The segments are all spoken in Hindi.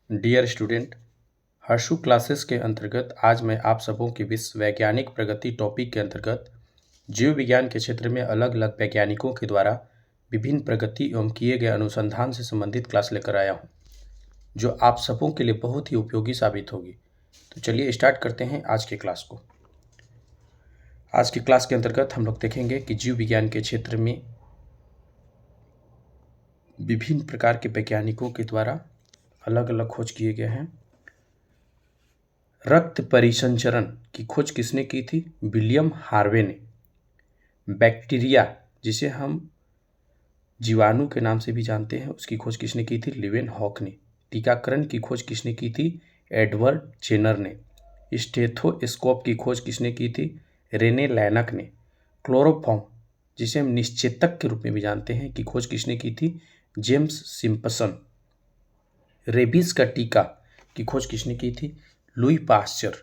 डियर स्टूडेंट, हर्षु क्लासेस के अंतर्गत आज मैं आप सबों के विश्व वैज्ञानिक प्रगति टॉपिक के अंतर्गत जीव विज्ञान के क्षेत्र में अलग अलग वैज्ञानिकों के द्वारा विभिन्न प्रगति एवं किए गए अनुसंधान से संबंधित क्लास लेकर आया हूं, जो आप सबों के लिए बहुत ही उपयोगी साबित होगी। तो चलिए स्टार्ट करते हैं आज की क्लास को। आज की क्लास के अंतर्गत हम लोग देखेंगे कि जीव विज्ञान के क्षेत्र में विभिन्न प्रकार के वैज्ञानिकों के द्वारा अलग अलग खोज किए गए हैं। रक्त परिसंचरण की खोज किसने की थी? विलियम हार्वे ने। बैक्टीरिया, जिसे हम जीवाणु के नाम से भी जानते हैं, उसकी खोज किसने की थी? लीवेनहॉक ने। टीकाकरण की खोज किसने की थी? एडवर्ड जेनर ने। स्टेथोस्कोप की खोज किसने की थी? रेने लैनक ने। क्लोरोफॉर्म, जिसे हम निश्चेतक के रूप में भी जानते हैं, की खोज किसने की थी? James Simpson. रेबीज का टीका की खोज किसने की थी? Louis Pasteur.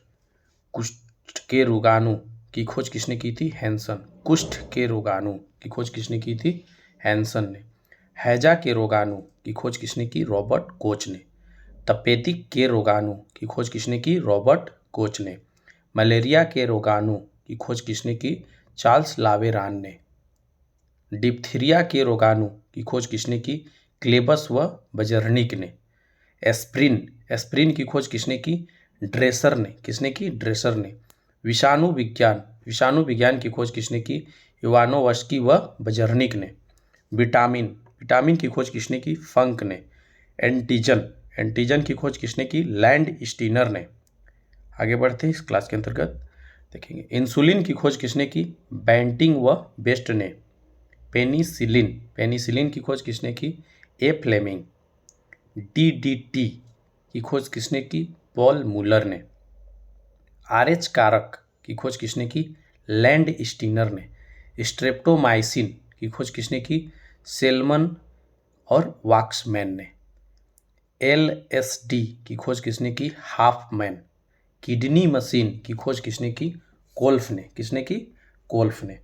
कुष्ठ के रोगाणु की खोज किसने की थी? हैंसन। कुष्ठ के रोगाणु की खोज किसने की थी? हैंसन ने। हैजा के रोगाणु की खोज किसने की? रॉबर्ट कोच ने। तपेदिक के रोगाणु की खोज किसने की? रॉबर्ट कोच ने। मलेरिया के रोगाणु की खोज किसने की? चार्ल्स लावेरान ने। डिप्थीरिया के रोगाणु की खोज किसने की? क्लेबस व बजर्निक ने। एस्प्रिन की खोज किसने की? ड्रेसर ने। किसने की? ड्रेसर ने। विषाणु विज्ञान की खोज किसने की? इवानोव्स्की व बजर्निक ने। विटामिन की खोज किसने की? फंक ने। एंटीजन की खोज किसने की? लैंड स्टीनर ने। आगे बढ़ते हैं इस क्लास के अंतर्गत देखेंगे। इंसुलिन की खोज किसने की? बैंटिंग व बेस्ट ने। पेनिसिलिन की खोज किसने की? ए फ्लेमिंग। डीडीटी की खोज किसने की? पॉल मूलर ने। आरएच कारक की खोज किसने की? लैंड स्टीनर ने। स्ट्रेप्टोमाइसिन की खोज किसने की? सेलमन और वाक्समैन ने। एलएसडी की खोज किसने की? हाफमैन। किडनी मशीन की खोज किसने की? कोल्फ ने। किसने की? कोल्फ ने।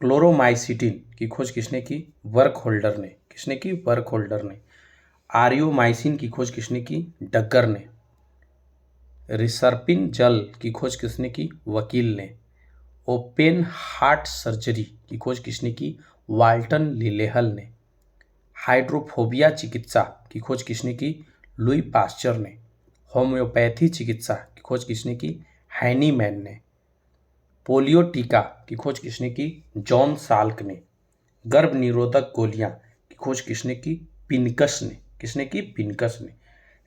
क्लोरोमाइसिटिन की खोज किसने की? वर्कहोल्डर ने। किसने की? वर्कहोल्डर ने। आरियोमाइसिन की खोज किसने की? डगर ने। रिसर्पिन जल की खोज किसने की? वकील ने। ओपन हार्ट सर्जरी की खोज किसने की? वाल्टन लिलेहल ने। हाइड्रोफोबिया चिकित्सा की खोज किसने की? लुई पास्चर ने। होम्योपैथी चिकित्सा की खोज किसने की? हैनीमैन ने। पोलियो टीका की खोज किसने की? जॉन साल्क ने। गर्भ निरोधक गोलियां की खोज किसने की? पिनकस ने। किसने की? पिनकस ने।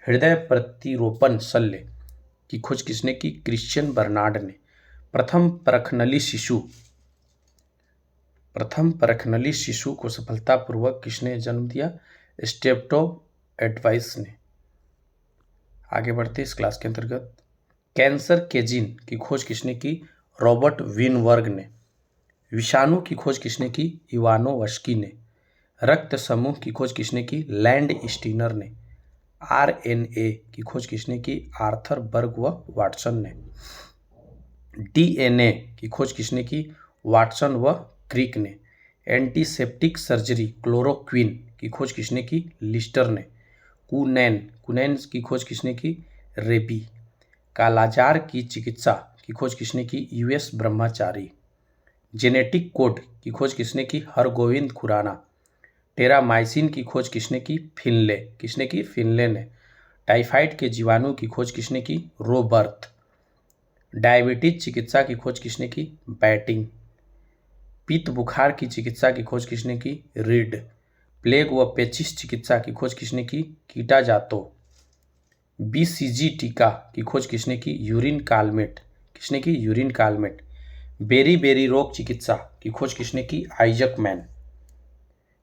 हृदय प्रतिरोपण शल्य की खोज किसने की? क्रिश्चियन बर्नार्ड ने। प्रथम परखनली शिशु को सफलतापूर्वक किसने जन्म दिया? स्टेप्टो एडवाइस ने। आगे बढ़ते इस क्लास के अंतर्गत कैंसर के जीन की खोज किसने की? रॉबर्ट विनवर्ग ने। विषाणु की खोज किसने की? इवानोव्स्की ने। रक्त समूह की खोज किसने की? लैंड स्टीनर ने। आरएनए की खोज किसने की? आर्थर बर्ग व वाटसन ने। डीएनए की खोज किसने की? वाटसन व क्रिक ने। एंटीसेप्टिक सर्जरी क्लोरोक्विन की खोज किसने की? लिस्टर ने। कुनैन की खोज किसने की? रेबी। कालाजार की चिकित्सा की खोज किसने की? यूएस ब्रह्मचारी। जेनेटिक कोड की खोज किसने की? हरगोविंद खुराना। टेरामाइसिन की खोज किसने की? फिनले। किसने की? फिनले ने। टाइफाइड के जीवाणु की खोज किसने की? रोबर्थ। डायबिटीज चिकित्सा की खोज किसने की? बैटिंग। पित्त बुखार की चिकित्सा की खोज किसने की? रीड। प्लेग व पेचिस चिकित्सा की खोज किसने की? कीटाजातो। बीसीजी टीका की खोज किसने की? Urine Calmette. किसने की? Urine Calmette. बेरी रोग चिकित्सा की खोज किसने की? Isaac man.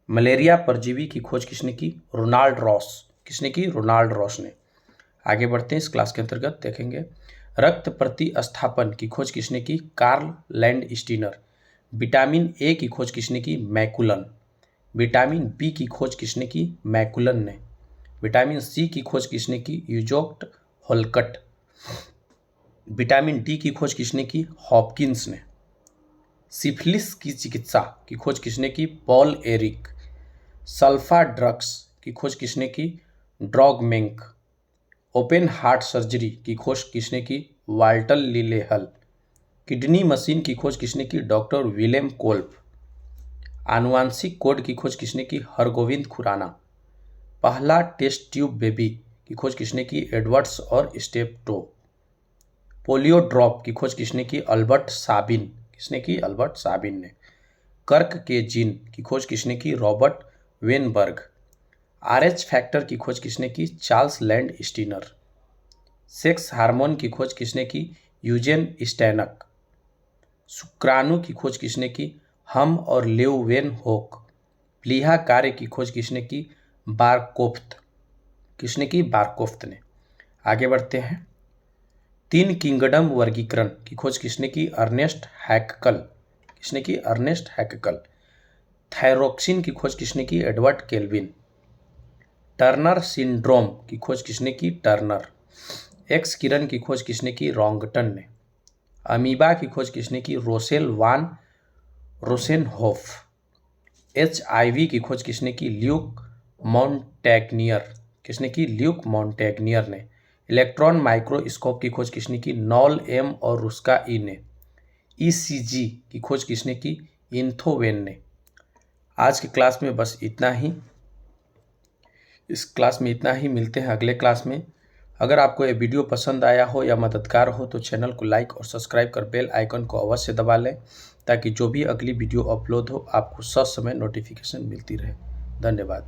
मलेरिया परजीवी की खोज किसने की? Ronald Ross. किसने की? रोनाल्ड रॉस ने। आगे बढ़ते हैं इस क्लास के अंतर्गत देखेंगे रक्त प्रतिस्थापन की खोज किसने की? Karl Landsteiner. Vitamin A की खोज किसने की? मैकुलन। विटामिन बी की खोज किसने की? मैकुलन ने। विटामिन सी की खोज किसने की? यूजोक्ट होलकट। विटामिन डी की खोज किसने की? हॉपकिंस ने। सिफिलिस की चिकित्सा की खोज किसने की? Paul Eric. सल्फा ड्रग्स की खोज किसने की? ड्रॉगमेंक। ओपन हार्ट सर्जरी की खोज किसने की? वाल्टर लिलेहल। किडनी मशीन की खोज किसने की? Doctor Willem Kolff. आनुवांशिक कोड की खोज किसने की? हरगोविंद खुराना। पहला टेस्ट ट्यूब बेबी की खोज किसने की? एडवर्ड्स और स्टेप्टो। पोलियो ड्रॉप की खोज किसने की? Albert Sabin. किसने की? अल्बर्ट साबिन ने। कर्क के जीन की खोज किसने की? Robert Weinberg. RH फैक्टर की खोज किसने की? Charles land Steiner. Sex hormone की खोज किसने की? यूजेन स्टैनक। शुक्राणु की खोज किसने की? हम और लेउवेन होक। प्लीहा कार्य की खोज किसने की? बारकोफ्त। किसने की? बारकोफ्त ने। आगे बढ़ते हैं। 3 किंगडम वर्गीकरण की खोज किसने की? अर्नेस्ट हैक्कल। किसने की? अर्नेस्ट हैक्कल। थायरोक्सिन की खोज किसने की? Edward kelvin. टर्नर सिंड्रोम की खोज किसने की? टर्नर। एक्स किरण की खोज किसने की? रॉन्गटन ने। अमीबा की खोज किसने की? रोसेल वान रोसेनहोफ। HIV की खोज किसने की? ल्यूक मॉन्टेग्नियर। किसने की? ल्यूक मॉन्टेग्नियर ने। इलेक्ट्रॉन माइक्रोस्कोप की खोज किसने की? नॉल एम और रुस्का ई ने। ECG की खोज किसने की? इंथोवेन ने। आज की क्लास में बस इतना ही। इस क्लास में इतना ही। मिलते हैं अगले क्लास में। अगर आपको ये वीडियो पसंद आया हो या मददगार हो तो चैनल को लाइक और सब्सक्राइब कर बेल आइकन को अवश्य दबा लें, ताकि जो भी अगली वीडियो अपलोड हो आपको ससमय नोटिफिकेशन मिलती रहे। धन्यवाद।